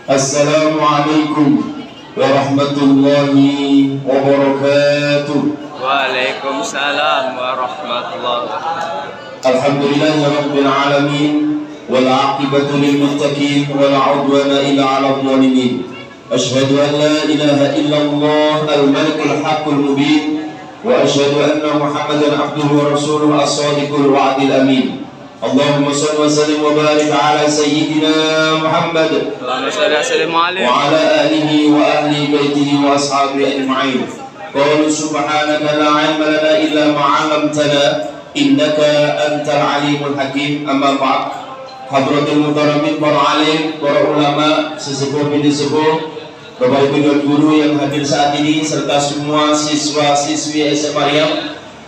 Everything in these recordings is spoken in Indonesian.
Assalamualaikum warahmatullahi wabarakatuh. Waalaikumsalam warahmatullahi wabarakatuh. Alhamdulillahi rabbil alamin wal aqibatu lil muttaqin wala udwana illa 'alal zalimin. Asyhadu an la ilaha illallah al-malikul haqqul mubin wa asyhadu anna Muhammadan abduhu wa rasuluhu as-sadiqul wa'dil amin. Allahumma shalli wa sallim wa barik ala sayyidina Muhammad wa ala alihi wa ahli baitihi wa ashabihi ajma'in. Qalu subhanaka la 'ilma lana illa ma 'allamtana innaka antal alimul hakim. Amma ba'd. Hadratul mukarramin, para alim, para ulama, sesepuh binti sepuh, Bapak Ibu dan guru yang hadir saat ini, serta semua siswa-siswi SMA Maryam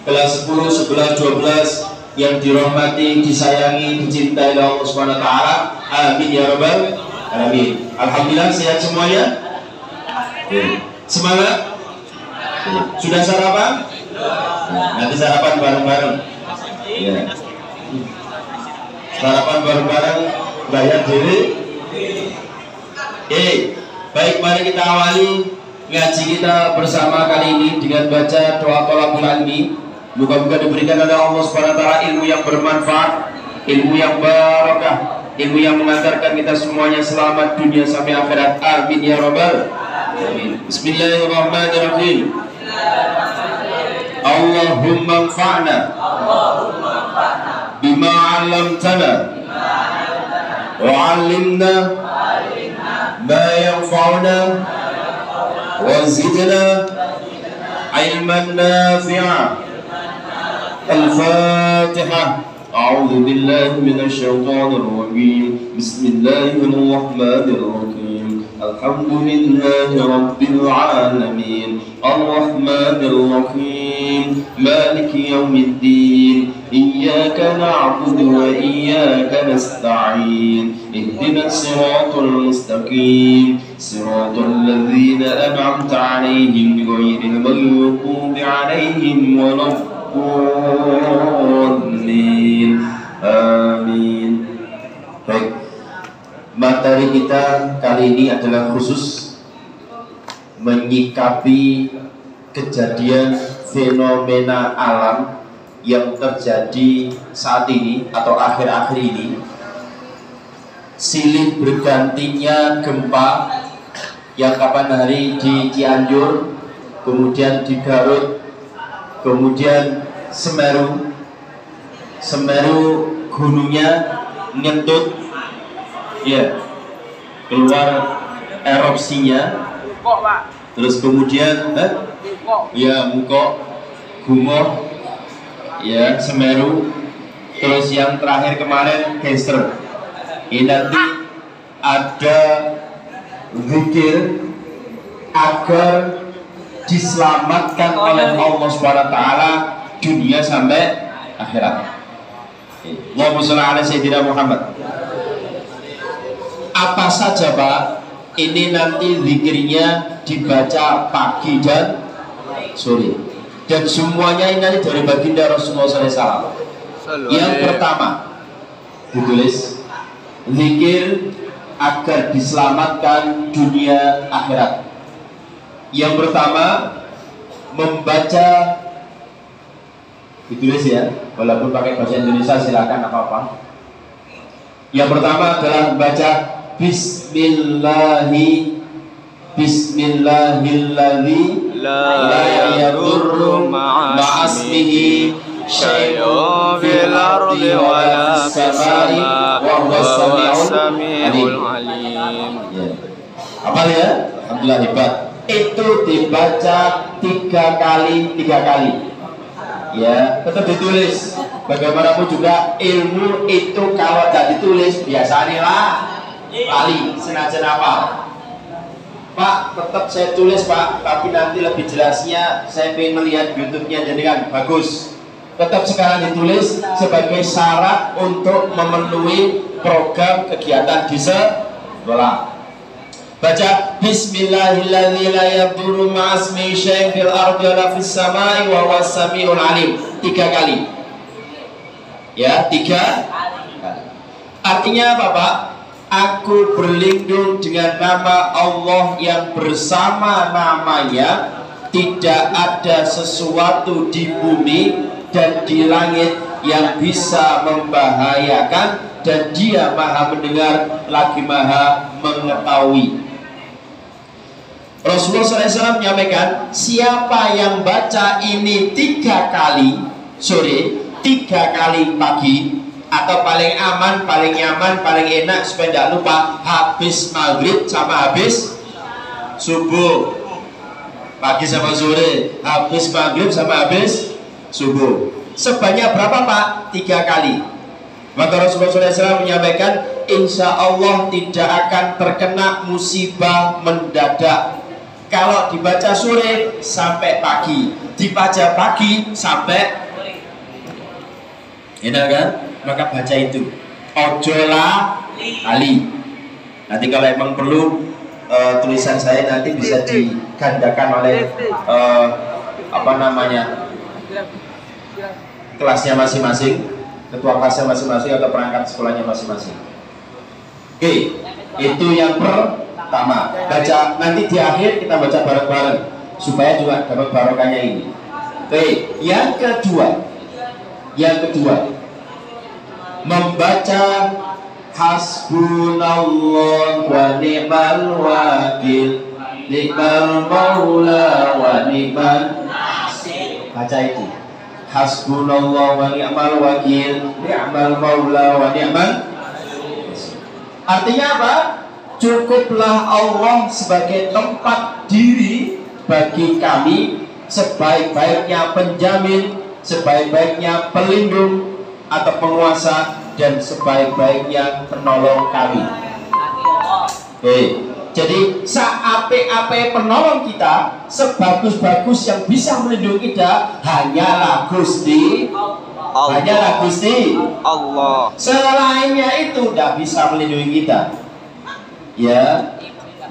kelas 10, 11, 12 yang dirahmati, disayangi, dicintai oleh Allah Subhanahu wa taala. Amin ya rabbal alamin. Alhamdulillah sehat semuanya. Semangat. Sudah sarapan? Nanti sarapan bareng-bareng. Ya. Sarapan bareng-bareng, bayar diri. Baik, mari kita awali ngaji kita bersama kali ini dengan baca doa tolabul ilmi. Moga-moga diberikan oleh Allah Subhanahu wa taala ilmu yang bermanfaat, ilmu yang barakah, ilmu yang mengantarkan kita semuanya selamat dunia sampai akhirat. Amin ya rabbal alamin. Bismillahirrahmanirrahim. Allahumma anfa'na bima 'allamtana wa 'allimna ma yanfa'una wa zidna ilman nafi'a. الفاتحة. أعوذ بالله من الشيطان الرجيم. بسم الله الرحمن الرحيم. الحمد لله رب العالمين الرحمن الرحيم مالك يوم الدين إياك نعبد وإياك نستعين اهدنا الصراط المستقيم صراط الذين أنعمت عليهم غير المغضوب عليهم ولا Amin. Amin. Baik, materi kita kali ini adalah khusus menyikapi kejadian fenomena alam yang terjadi saat ini atau akhir-akhir ini. Silih bergantinya gempa yang kapan hari di Cianjur, kemudian di Garut, kemudian Semeru gunungnya ngentut, ya, keluar erupsinya, terus kemudian ya Mukok, Gumoh, ya Semeru, terus yang terakhir kemarin Geyser. Ini nanti ada zikir agar diselamatkan oleh Allah Subhanahu wa taala dunia sampai akhirat. Allahumma shalli ala sayyidina Muhammad. Apa saja Pak? Ini nanti zikirnya dibaca pagi dan sore, dan semuanya ini nanti dari baginda Rasulullah SAW. Yang pertama ditulis zikir agar diselamatkan dunia akhirat. Yang pertama membaca, ditulis ya, walaupun pakai bahasa Indonesia silakan, apa-apa. Yang pertama adalah membaca Bismillahilladzi la yadurru ma'asmihi syai'un fil ardi wala samai wa huwas samiul alim. Apa ya? Alhamdulillah, hebat. Itu dibaca 3 kali. Ya, tetap ditulis. Bagaimanapun juga ilmu itu kalau tidak ditulis biasanya lah lali, senajan apa. Pak, tetap saya tulis Pak, tapi nanti lebih jelasnya saya ingin melihat YouTube-nya, jadi kan bagus. Tetap sekarang ditulis sebagai syarat untuk memenuhi program kegiatan di sekolah. Baca Bismillahilladzi la yadurru ma'asmihi syai'un fil ardi wala fis samai wa huwas samiul alim 3 kali. Ya, 3 kali. Artinya apa Pak? Aku berlindung dengan nama Allah yang bersama namanya tidak ada sesuatu di bumi dan di langit yang bisa membahayakan, dan Dia maha mendengar lagi maha mengetahui. Rasulullah SAW menyampaikan, siapa yang baca ini 3 kali sore, 3 kali pagi, atau paling aman, paling nyaman, paling enak supaya tidak lupa, habis maghrib sama habis subuh, pagi sama sore, habis maghrib sama habis subuh. Sebanyak berapa Pak? 3 kali. Maka Rasulullah SAW menyampaikan, insya Allah tidak akan terkena musibah mendadak. Kalau dibaca sore sampai pagi, dibaca pagi sampai enak kan? Maka baca itu. Ojolah kali. Nanti kalau emang perlu tulisan saya nanti bisa digandakan oleh kelasnya masing-masing, ketua kelasnya masing-masing atau perangkat sekolahnya masing-masing. Oke, itu yang pertama. Baca nanti di akhir kita baca bareng-bareng supaya juga dapat barokahnya ini. Oke, yang kedua membaca hasbunallah wa ni'mal wakil, ni'mal maula wa ni'mal nasir. Baca itu. Hasbunallah wa ni'mal wakil, ni'mal maula wa ni'mal nasir. Artinya apa? Cukuplah Allah sebagai tempat diri bagi kami, sebaik-baiknya penjamin, sebaik-baiknya pelindung atau penguasa, dan sebaik-baiknya penolong kami. Jadi seape-ape penolong kita, sebagus-bagus yang bisa melindungi kita, hanyalah Gusti Allah. Selainnya itu tidak bisa melindungi kita. Ya,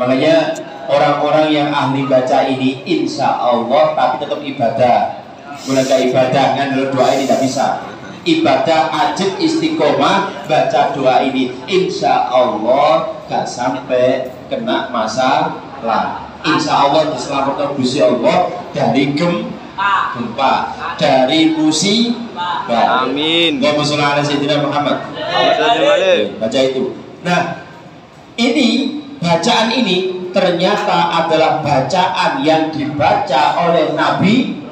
makanya orang-orang yang ahli baca ini insya Allah tapi tetap ibadah. Mulai ibadah kan doa ini tidak bisa. Ibadah ajib istiqomah baca doa ini, insya Allah gak sampai kena masalah. Insya Allah diselamatkan Gusti Allah dari gempa, dari musibah. Amin. Allahumma sholli ala sayyidina Muhammad. Baca itu. Nah, ini bacaan ini ternyata adalah bacaan yang dibaca oleh Nabi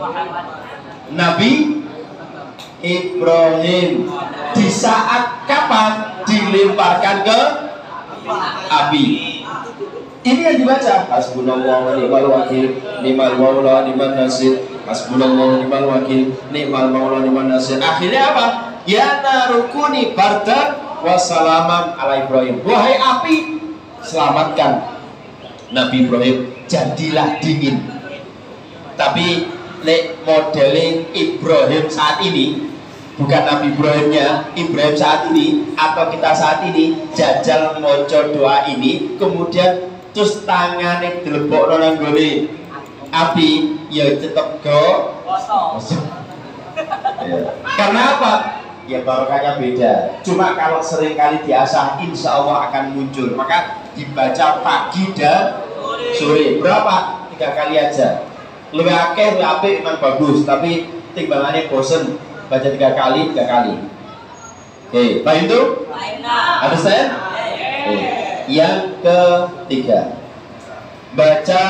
Ibrahim di saat kapan dilemparkan ke api. Ini yang dibaca. Hasbunallah wa ni'mal wakil, ni'mal maula ni'mal nasir. Hasbunallah wa ni'mal wakil, ni'mal maula ni'mal nasir. Akhirnya apa? Ya narukuni bardan wa salaman ala Ibrahim. Wahai api, selamatkan Nabi Ibrahim, jadilah dingin. Tapi modeling Ibrahim saat ini, bukan Nabi Ibrahimnya, Ibrahim saat ini atau kita saat ini jajal moco doa ini, kemudian terus tangannya dilebok nang gone api, ya tetap gosong. Karena apa? Ya barokahnya beda. Cuma kalau sering kali diasah, insya Allah akan muncul. Maka dibaca pagi dan sore. Berapa? 3 kali aja. Lebih akeh, lebih apik memang bagus, tapi timbangannya bosen. Baca 3 kali. Oke, baik itu? Understand? Yang ketiga, baca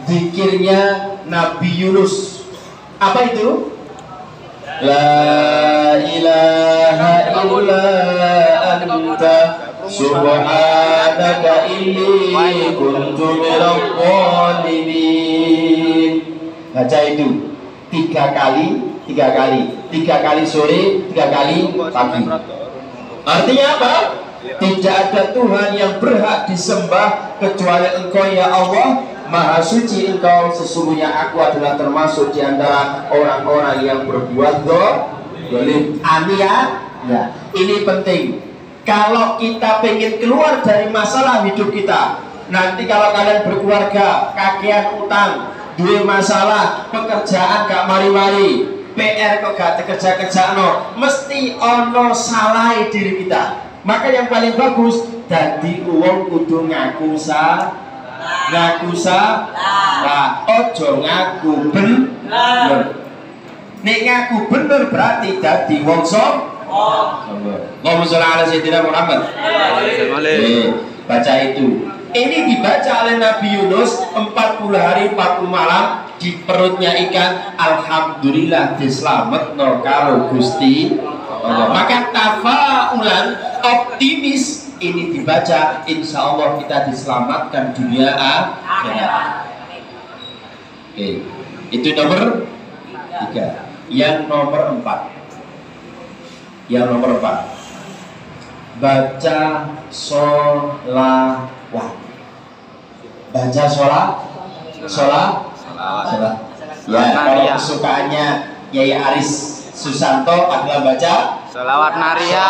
zikirnya Nabi Yunus. Apa itu? La ilaha illa anta subhanaka inni kuntu minadh dhalimin. Baca itu 3 kali sore, 3 kali pagi. Artinya apa? Tidak ada Tuhan yang berhak disembah kecuali Engkau ya Allah. Maha suci Engkau, sesungguhnya aku adalah termasuk di antara orang-orang yang berbuat zalim. Amin ya. Ini penting. Kalau kita pengen keluar dari masalah hidup kita, nanti kalau kalian berkeluarga, kakean utang, dua masalah, pekerjaan gak mari-mari, PR kok gak kerja-kerja, no, mesti ono salah diri kita. Maka yang paling bagus dadi wong kudu ngaku salah, ojo ngaku bener. Nek ngaku bener berarti dadi wong Allahumma sholli ala sayyidina Muhammad. Baca itu. Ini dibaca oleh Nabi Yunus 40 hari 40 malam di perutnya ikan. Alhamdulillah diselametno karo Gusti Allah. Maka tafaulan, optimis, ini dibaca, insya Allah kita diselamatkan dunia akhirat. Oke, itu nomor 3. Yang nomor 4, baca sholawat. Baca sholawat. Ya, kalau kesukaannya Yai Aris Susanto adalah baca sholawat Naria.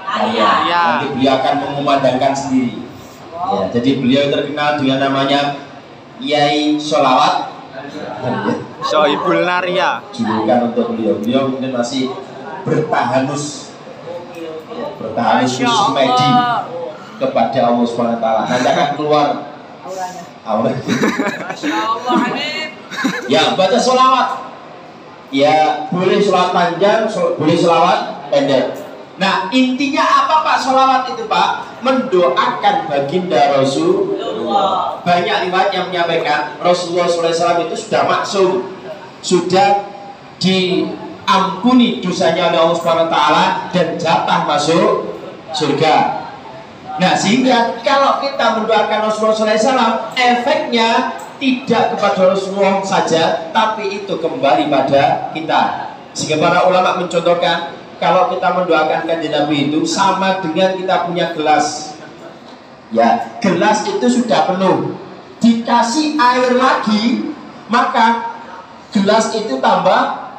Nanti beliau akan mengumandangkan sendiri. Ya, jadi beliau terkenal dengan namanya Yai Sholawat. Sohibul Naria. Julukan untuk beliau. Beliau mungkin masih bertahanus khusus medi kepada Allah Subhanahu wa taala. Nanti akan keluar aura. Ya, baca sholawat. Ya, boleh sholawat panjang, boleh sholawat pendek. Nah, intinya apa Pak sholawat itu Pak? Mendoakan baginda Rasulullah. Banyak riwayat yang menyampaikan Rasulullah SAW itu sudah maksum, sudah diampuni dosanya oleh Allah Subhanahu wa taala dan jatah masuk surga. Nah, sehingga kalau kita mendoakan Rasulullah SAW, efeknya tidak kepada Rasulullah saja, tapi itu kembali pada kita. Sehingga para ulama mencontohkan, kalau kita mendoakan kanjeng Nabi itu sama dengan kita punya gelas. Ya, gelas itu sudah penuh. Dikasih air lagi, maka gelas itu tambah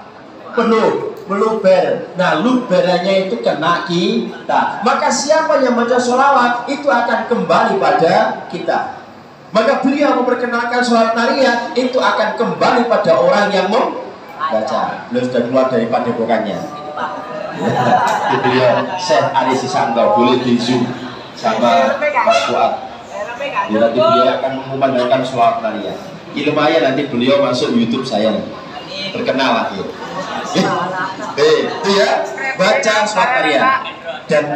penuh, meluber. Nah, luberannya itu kena kita. Maka siapa yang baca sholawat itu akan kembali pada kita. Maka beliau memperkenalkan sholawat Naria itu akan kembali pada orang yang membaca. Beliau sudah keluar dari padepokannya. Beliau Syekh Aris Susanto, boleh di zoom sama Mas Fuad. Nanti beliau akan mengumandangkan sholawat Naria. Lumayan nanti beliau masuk YouTube saya, terkenal lagi. Itu ya, baca sholawat Naria. Dan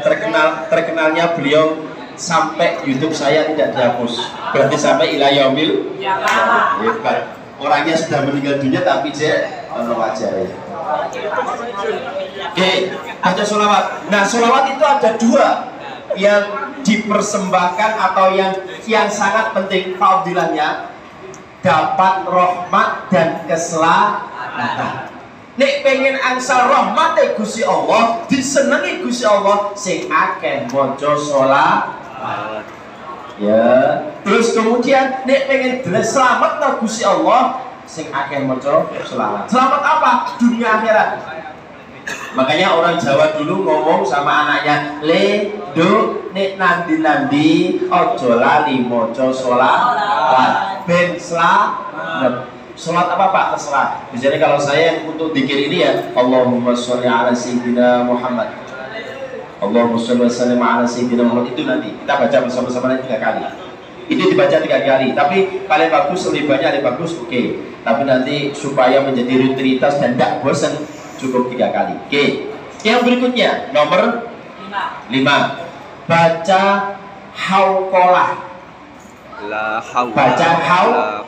terkenalnya beliau sampai YouTube saya tidak dihapus. Berarti sampai ila yaumil hebat. Orangnya sudah meninggal dunia tapi dia wajah ya. Oke, baca sholawat. Nah, sholawat itu ada 2 yang dipersembahkan atau yang sangat penting fadilahnya, dapat rahmat dan keselamatan. Nek pengen angsal rahmat Gusti Allah, disenengi Gusti Allah, sing akeh maca sholawat. Ya, terus kemudian nek pengen selamat nang Gusti Allah, sing akeh maca sholawat. Selamat apa? Dunia akhirat. Makanya orang Jawa dulu ngomong sama anaknya, "Le, do, nek nandi-nandi ojo lali maca sholawat. Ben selamat." Sholat apa Pak? Terserah. Misalnya kalau saya untuk zikir ini ya, Allahumma sholli ala sayyidina Muhammad, Allahumma sholli wa sallim ala sayyidina Muhammad, itu nanti kita baca bersama-sama 3 kali. Itu dibaca 3 kali. Tapi paling bagus, lebih banyak, lebih bagus, oke. Tapi nanti supaya menjadi rutinitas dan tidak bosan, cukup 3 kali. Oke. Yang berikutnya nomor 5. Baca hauqalah. Baca hauqalah.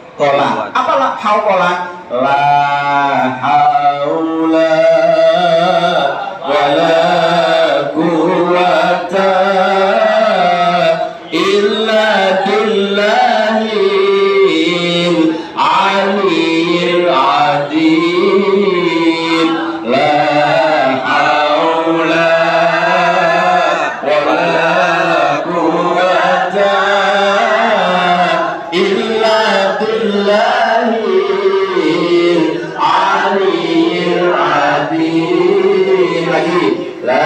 Apalah hauqalah? La haula wala quwwata illa billahil aliyyil azim. La haula wala quwwata illa billahil aliyyil azim. Lagi, la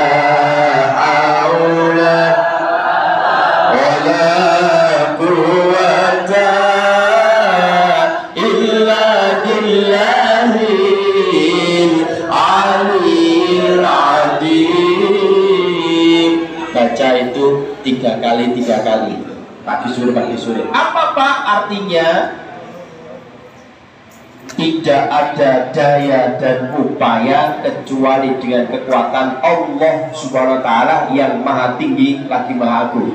itu 3 kali 3 kali. Pagi sore pagi sore. Apa Pak artinya? Tidak ada daya dan upaya kecuali dengan kekuatan Allah Subhanahu wa Ta'ala yang maha tinggi lagi maha agung.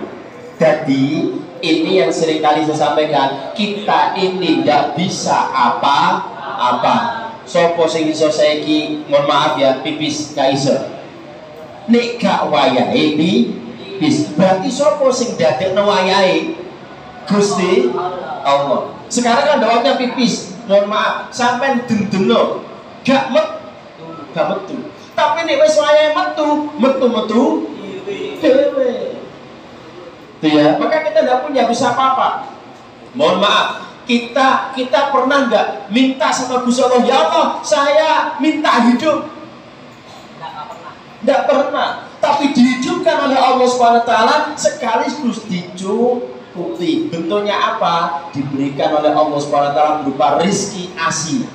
Jadi ini yang seringkali saya sampaikan, kita ini tidak bisa apa-apa. Sopo sing iso saiki, mohon maaf ya, pipis gak iso. Nek gak wayahe pipis. Berarti sopo sing dadekno wayahe? Gusti Allah. Sekarang kan waktunya pipis. Mohon maaf, sampai dendeno gak metu. Tapi nek wis wayahe metu dewe. Ya, maka kita tidak punya bisa apa-apa. Mohon maaf, kita pernah nggak minta sama Gusti Allah, ya Allah, saya minta hidup? Tidak pernah. Tapi dihidupkan oleh Allah Subhanahu wa Ta'ala sekaligus dicukupi. Bentuknya apa? Diberikan oleh Allah Subhanahu wa Ta'ala berupa rizki ASI.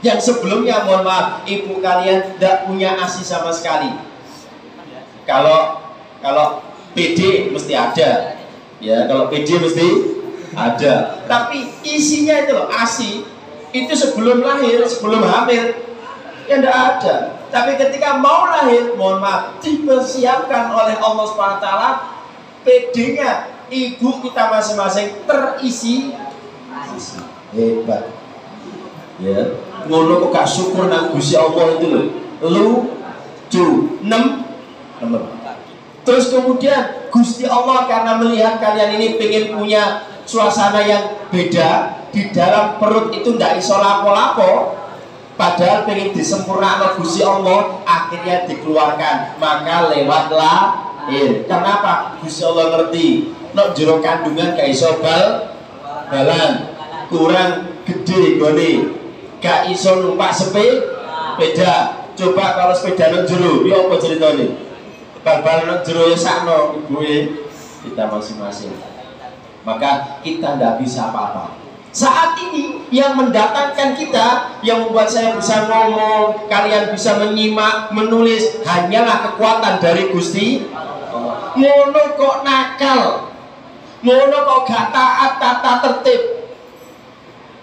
Yang sebelumnya, mohon maaf, ibu kalian tidak punya ASI sama sekali. Kalau PD mesti ada, ya kalau PD mesti ada. Tapi isinya itu loh, ASI itu sebelum lahir, sebelum hamil, ya tidak ada. Tapi ketika mau lahir, mohon maaf, dipersiapkan oleh Allah SWT, PD-nya ibu kita masing-masing terisi ASI. Hebat. Ya, ngono kok gak syukur nang Gusti Allah itu loh. Lucu, 6. Terus kemudian Gusti Allah karena melihat kalian ini pengen punya suasana yang beda, di dalam perut itu tidak iso lapo-lapo, padahal pengen disempurnakan Gusti Allah, akhirnya dikeluarkan, maka lewat lahir. Kenapa? Gusti Allah ngerti nok jero kandungan gak iso balan, kurang gede gone, gak iso numpak sepeda. Coba kalau sepeda nok jero, ya apa ceritanya? Bal-bal nak jero sakno ibuke kita masing-masing. Maka kita tidak bisa apa-apa. Saat ini yang mendatangkan kita, yang membuat saya bisa ngomong, kalian bisa menyimak, menulis, hanyalah kekuatan dari Gusti Allah. Ngono kok nakal, ngono kok gak taat tata tertib,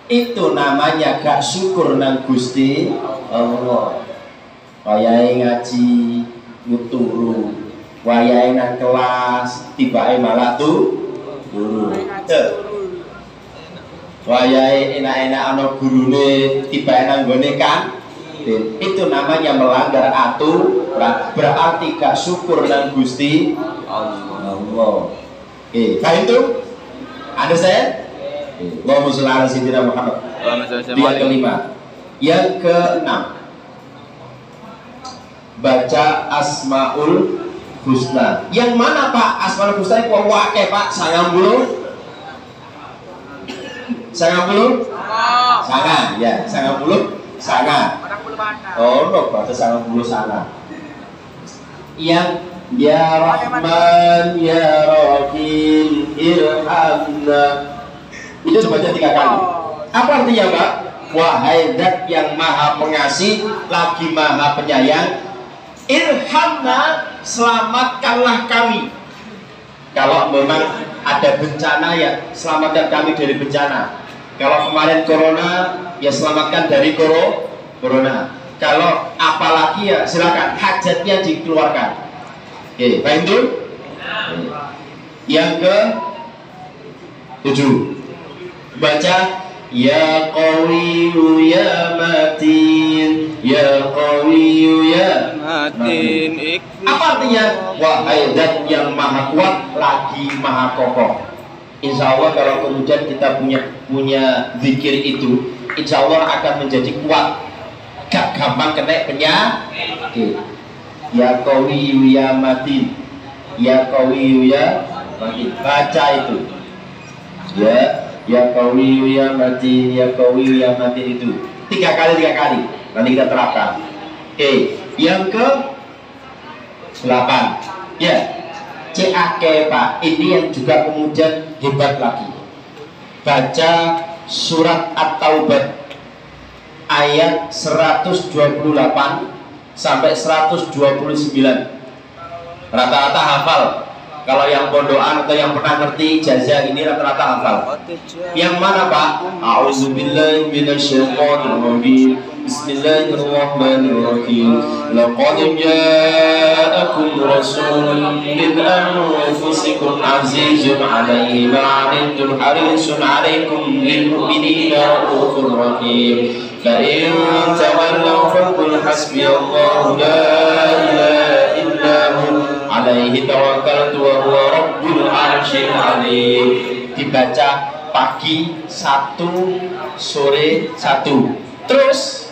itu namanya gak syukur nang Gusti Allah. Wayahe ngaji turu, wayahe nang kelas tibake malah turu. Wayahe enak-enak ana gurune tibake nang gone kan. Itu namanya melanggar aturan, berarti gak syukur nang Gusti Allah. Paham itu? Understand? Allahumma sholli ala sayyidina Muhammad. Yang kelima, yang keenam, baca Asmaul Husna. Yang mana Pak? Asmaul Husna itu wake Pak? 90? Sangat ya, 90 sangat. Oh, no, baca 90 sangat. Yang ya Rahman ya Rahim irhamna, itu dibaca 3 kali. Apa artinya Pak? Wahai Zat yang maha pengasih lagi maha penyayang, irhamna, selamatkanlah kami. Kalau memang ada bencana ya selamatkan kami dari bencana. Kalau kemarin corona ya selamatkan dari corona. Kalau apalagi ya silakan hajatnya dikeluarkan. Oke, baik itu. Yang ke 7, baca ya Qawiyyu ya Matin, ya Qawiyyu ya Matin. Apa artinya? Wahai Zat yang maha kuat lagi maha kokoh. Insya Allah kalau kemudian kita punya zikir itu, insya Allah akan menjadi kuat, gak gampang kena penyakit. Ya Qawiyyu ya Matin, ya Qawiyyu ya Matin. Baca itu. Ya Qawiyyu ya Matin, ya Qawiyyu ya Matin itu 3 kali. Nanti kita terapkan. Oke, yang ke 8. Ya, CAK Pak. Ini yang juga kemudian hebat lagi. Baca surat At-Taubah ayat 128 sampai 129. Rata-rata hafal. Kalau yang pondokan atau yang pernah ngerti jaza ini rata-rata hafal. Yang mana Pak? A'udzubillahi minasyaitonirrajim. Bismillahirrahmanirrahim. Laqad ja'akum rasulun min anfusikum azizun 'alaihi ma 'anittum harisun 'alaikum lil mu'minina ra'ufur rahim. Fa in tawallaw faqul hasbiyallahu la ilaha illa hu alaihi tawakkaltu wa huwa rabbul arsyil azim. Dibaca pagi satu, sore satu. Terus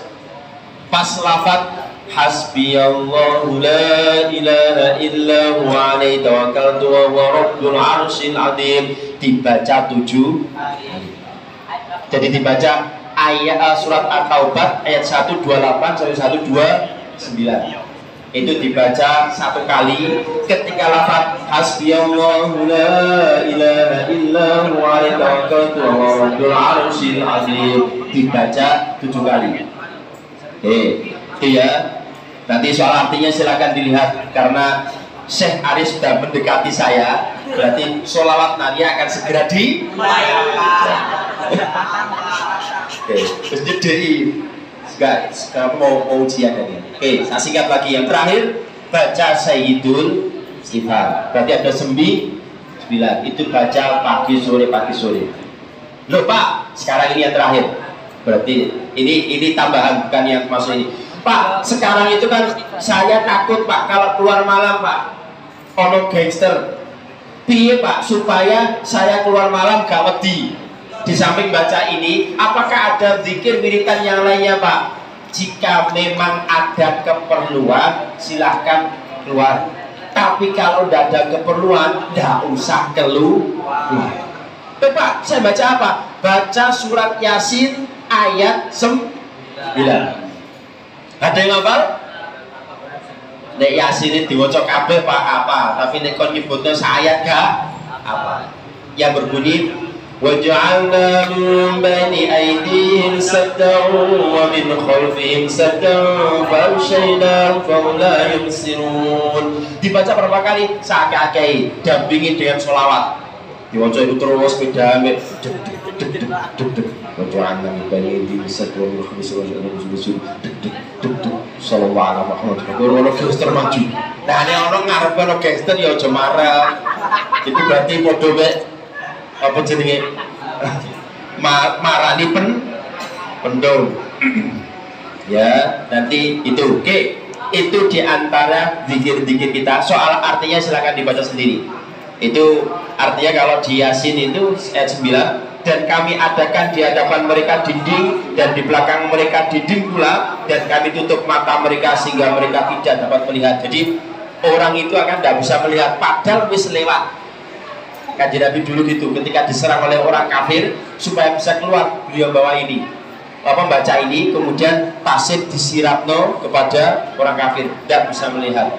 pas lafaz hasbiyallahu la ilaha illa huwa alaihi tawakkaltu wa huwa rabbul arsyil azim dibaca 7 kali. Jadi dibaca ayat surat At-Taubah ayat 128 sampai 129. Itu dibaca 1 kali ketika lafaz hasbiyallahu la ilaha illa huwa alaihi tawakkaltu wa huwa rabbul arsyil azim dibaca 7 kali. Iya. Nanti soal artinya silakan dilihat karena Syekh Aris sudah mendekati saya, berarti sholawat naria akan segera terus jadi sekarang mau ujian tadi. Saya singkat lagi yang terakhir baca Sayyidul Istighfar. Berarti ada 9 itu baca pagi sore. Loh Pak, sekarang ini yang terakhir. Berarti ini tambahan bukan yang masuk ini. Pak, sekarang itu kan saya takut Pak kalau keluar malam Pak. Ono gangster. Piye Pak supaya saya keluar malam gak wedi? Di samping baca ini, apakah ada zikir wiritan yang lainnya Pak? Jika memang ada keperluan, silahkan keluar. Tapi kalau tidak ada keperluan, tidak usah keluar. Pak, saya baca apa? Baca surat Yasin ayat 9. Ada yang hafal? Nek Yasin ini diwaca kabeh Pak apa? Tapi nek kon nyebutnya sayat gak apa? Yang berbunyi waj'alna min baini aydihim saddan wa min khalfihim saddan fa'amshaynahum fahum la yubsirun. Dibaca berapa kali? Sakake dampingi dengan sholawat. Diwaca itu terus beda mek waj'alna min baini aydihim saddan wa min khalfihim saddan sallallahu alaihi wasallam. Ono gangster maju. Nah nek ono ngarepe ono gangster ya aja marah. Itu berarti padha mek apa jenenge marani pendong. Ya, nanti itu. Oke. Itu diantara zikir-zikir kita. Soal artinya silakan dibaca sendiri. Itu artinya kalau di Yasin itu ayat 9. Dan kami adakan di hadapan mereka dinding dan di belakang mereka dinding pula, dan kami tutup mata mereka sehingga mereka tidak dapat melihat. Jadi orang itu akan tidak bisa melihat padahal wis lewat. Kanjeng Nabi dulu gitu ketika diserang oleh orang kafir supaya bisa keluar beliau bawa ini baca ini kemudian pasir disiramno kepada orang kafir tidak bisa melihat.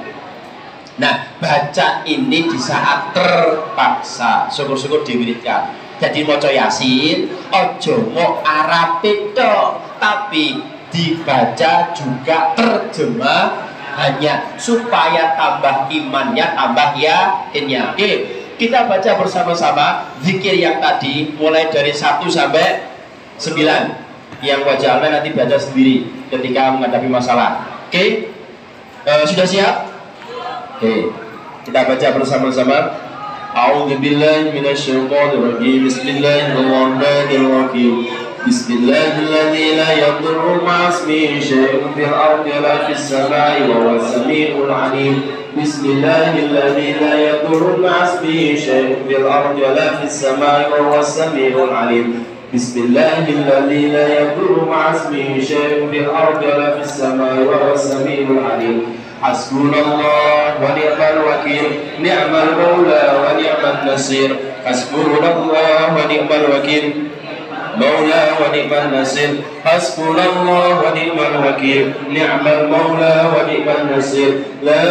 Nah baca ini di saat terpaksa syukur-syukur diwiridkan. Jadi maca Yasin ojo mau Arabe tok, tapi dibaca juga terjemahannya supaya tambah imannya, tambah yakinnya. Oke, kita baca bersama-sama zikir yang tadi mulai dari 1 sampai 9. Yang wajahnya nanti baca sendiri ketika menghadapi masalah. Oke, sudah siap? Oke, kita baca bersama-sama. A'udzu billahi minasyaitonir rajim. Bismillahirrahmanirrahim. Bismillahilladzi la yadurru ma'asmihi syai'un fil ardi wa la fis samai wa huwas samiul 'alim. Bismillahilladzi la yadurru ma'asmihi syai'un fil ardi wa la fis samai wa huwas samiul 'alim. Bismillahilladzi la yadurru ma'asmihi syai'un fil ardi wa la fis samai wa huwas samiul 'alim. Hasbunallah wa ni'mal wakil, ni'mal maula wa ni'man nasir. Hasbunallah wa ni'mal wakil, maula wa ni'man nasir. Hasbunallah wa ni'mal wakil, ni'mal maula wa ni'man nasir. La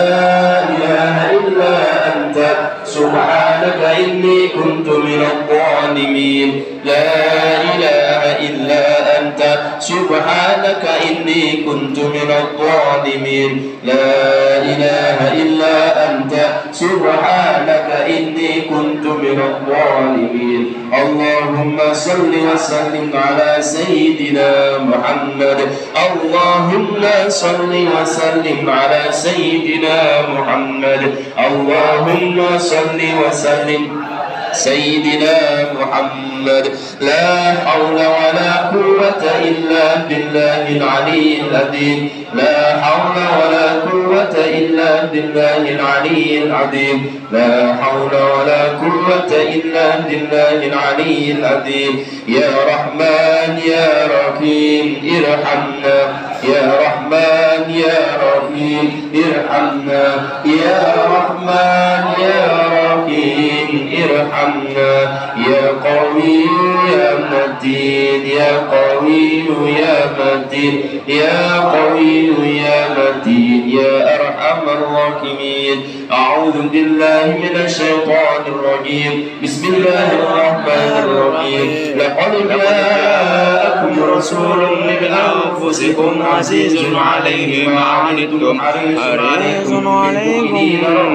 ilaha illa anta subhanaka inni kuntu minadh dhalimin. La ilaha illa anta أنت سبحانك إني كنت من الظالمين لا إله إلا أنت سبحانك إني كنت من الظالمين اللهم صل وسلم على سيدنا محمد اللهم صل وسلم على سيدنا محمد اللهم صل وسلم سيدنا محمد لا حول ولا قوة إلا بالله العلي العظيم لا حول ولا قوة إلا بالله العلي العظيم لا حول ولا قوة إلا بالله العلي العظيم يا رحمن يا رحيم ارحمنا يا رحمن يا رحيم ارحمنا يا رحمن يا رحيم ارحمنا يا قوي يا متين يا قوي يا متين يا قوي يا متين يا أرحم الراحمين أعوذ بالله من الشيطان الرجيم بسم الله الرحمن الرحيم لقد جاءكم رسول من أنفسكم عزيز عليه ما عنتم حريص عليكم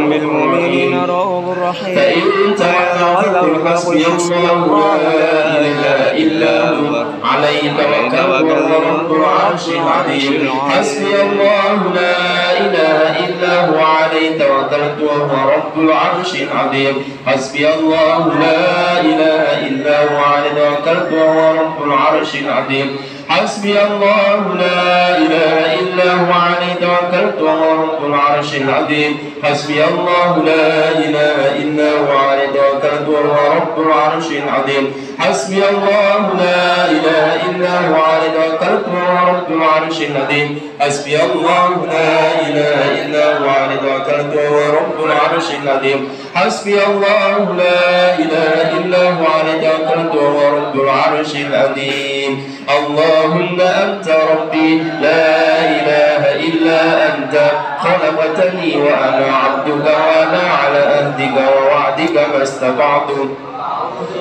بالمؤمنين رؤوف رحيم فإن تولوا حسبي الله لا إله إلا هو عليه توكلت وهو رب العرش العظيم حسبي الله لا إله إلا هو عليه توكلت وهو رب العرش العظيم حسبي الله لا إله إلا هو عليه توكلت وهو رب العرش العظيم حسبي الله لا إله إلا هو عليه توكلت وهو رب العرش العظيم حسبي الله لا إله إلا هو عليه توكلت وهو رب العرش العظيم حسبي الله لا إله إلا هو عليه توكلت وهو رب العرش العظيم حسبي الله لا إله إلا هو عليه توكلت وهو رب العرش العظيم حسبي الله لا إله إلا هو عليه توكلت وهو رب العرش العظيم اللهم أنت ربي لا إله إلا أنت خلقتني وأنا عبدك وأنا على عهدك ووعدك ما استطعت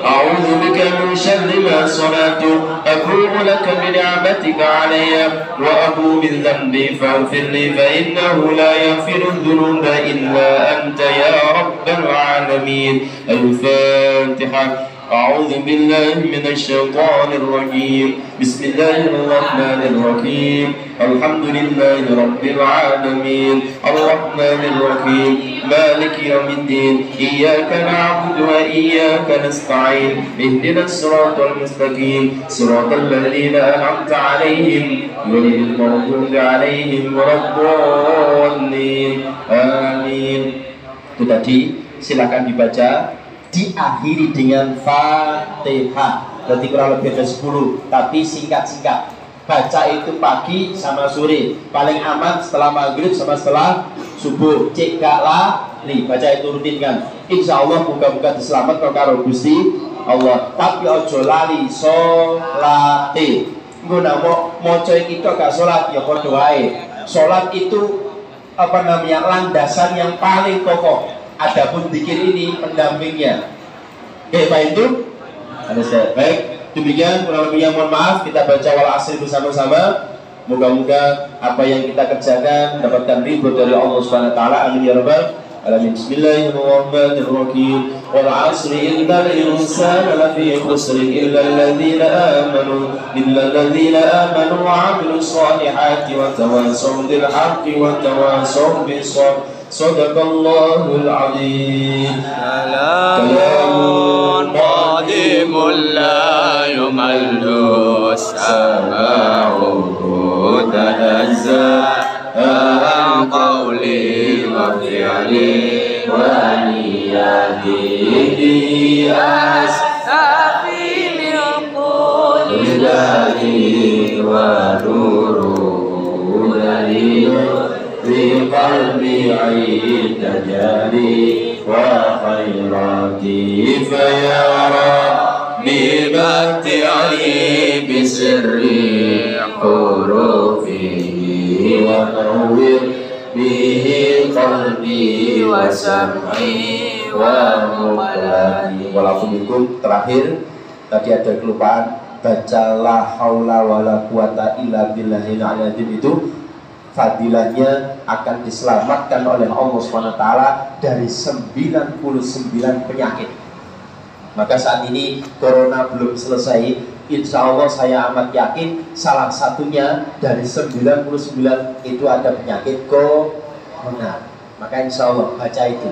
أعوذ بك من شر ما صنعت أبوء لك بنعمتك علي وأبوء بذنبي فاغفر لي فإنه لا يغفر الذنوب إلا أنت يا رب العالمين الفاتحة أعوذ بالله من الشيطان الرجيم بسم الله الرحمن الرحيم الحمد لله رب العالمين الرحمن الرحيم مالك يوم الدين إياك نعبد وإياك نستعين اهدنا الصراط المستقيم صراط الذين أنعمت عليهم غير المغضوب عليهم ولا الضالين آمين. Itu tadi silakan dibaca, diakhiri dengan Fatihah. Berarti kurang lebih ada 10, tapi singkat-singkat. Baca itu pagi sama sore, paling aman setelah maghrib sama setelah subuh. Cek gak lali, baca itu rutinkan. Insya Allah muka-muka diselamatkan karo Gusti Allah. Tapi ojo lali sholate. Guna mau coy kita gak sholat ya podo wae. Sholat itu landasan yang paling kokoh. Adapun zikir ini pendampingnya. Oke, Pak itu ada saya. Baik, demikian kurang lebihnya mohon maaf. Kita baca wal asri bersama-sama. Moga-moga apa yang kita kerjakan mendapatkan ridho dari Allah Subhanahu wa taala. Amin ya rabbal alamin. Bismillahirrahmanirrahim. Wal asri innal insana lafi khusr illa alladhina amanu wa 'amilus solihati wa tawassaw bil haqqi wa tawassaw bis sabr. Sadaqallahul azim. Kalamun qadimun la yumallu sama'uhu tanazza'a qawli wa fi'li wa niyati as'afi liqul lillahi wa nuru في قلبي عيد تجاري وخيراتي فيرى بمتعي بسر حروفه ونور به قلبي وسمعي ومقلبي. Walaupun terakhir tadi ada kelupaan, baca la haula wala quwata illa billahil aliyil itu fadilahnya akan diselamatkan oleh Allah SWT dari 99 penyakit. Maka saat ini corona belum selesai, insya Allah saya amat yakin salah satunya dari 99 itu ada penyakit corona. Maka insya Allah baca itu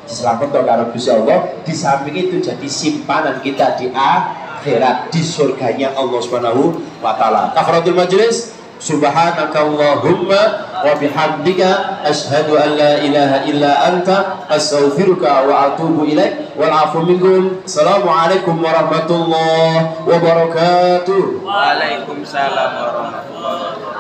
diselamatkan karena Gusti Allah. Di samping itu jadi simpanan kita di akhirat, di surganya Allah Subhanahu wa taala. Kafaratul majlis, subhanakallahumma wa bihamdika asyhadu an la ilaha illa anta astaghfiruka wa atubu ilaik wal afu minkum. Assalamualaikum warahmatullahi wabarakatuh. Waalaikumsalam warahmatullahi wabarakatuh.